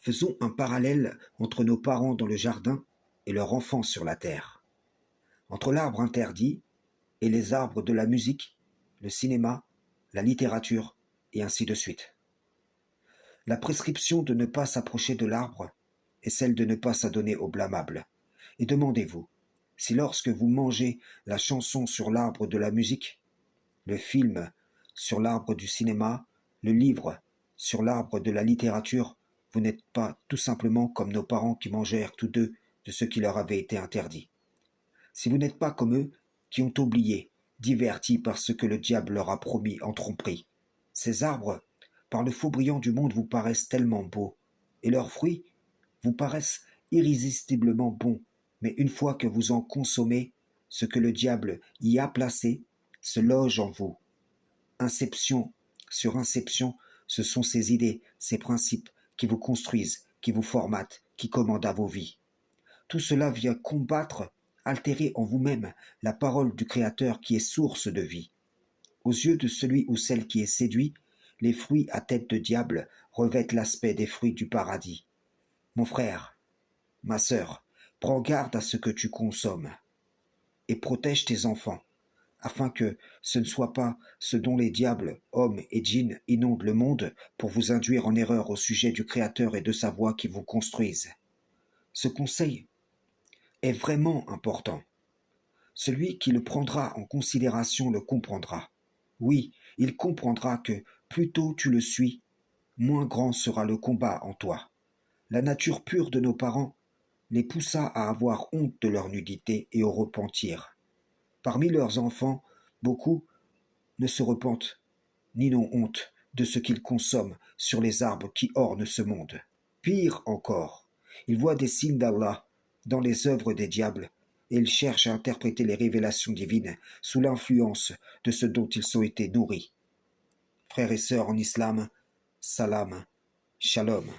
Faisons un parallèle entre nos parents dans le jardin et leur enfant sur la terre. Entre l'arbre interdit et les arbres de la musique, le cinéma, la littérature, et ainsi de suite. La prescription de ne pas s'approcher de l'arbre est celle de ne pas s'adonner au blâmable. Et demandez-vous, si lorsque vous mangez la chanson sur l'arbre de la musique, le film sur l'arbre du cinéma, le livre sur l'arbre de la littérature, vous n'êtes pas tout simplement comme nos parents qui mangèrent tous deux de ce qui leur avait été interdit. Si vous n'êtes pas comme eux, qui ont oublié, divertis par ce que le diable leur a promis en tromperie. Ces arbres, par le faux brillant du monde, vous paraissent tellement beaux, et leurs fruits vous paraissent irrésistiblement bons, mais une fois que vous en consommez, ce que le diable y a placé se loge en vous. Inception sur inception, ce sont ces idées, ces principes qui vous construisent, qui vous formatent, qui commandent à vos vies. Tout cela vient combattre, altérer en vous-même la parole du Créateur qui est source de vie. Aux yeux de celui ou celle qui est séduit, les fruits à tête de diable revêtent l'aspect des fruits du paradis. Mon frère, ma sœur, prends garde à ce que tu consommes et protège tes enfants, afin que ce ne soit pas ce dont les diables, hommes et djinns inondent le monde pour vous induire en erreur au sujet du Créateur et de sa voix qui vous construisent. Ce conseil est vraiment important. Celui qui le prendra en considération le comprendra. Oui, il comprendra que plus tôt tu le suis, moins grand sera le combat en toi. La nature pure de nos parents les poussa à avoir honte de leur nudité et au repentir. Parmi leurs enfants, beaucoup ne se repentent ni n'ont honte de ce qu'ils consomment sur les arbres qui ornent ce monde. Pire encore, ils voient des signes d'Allah dans les œuvres des diables et ils cherchent à interpréter les révélations divines sous l'influence de ce dont ils ont été nourris. Frères et sœurs en islam, salam, shalom.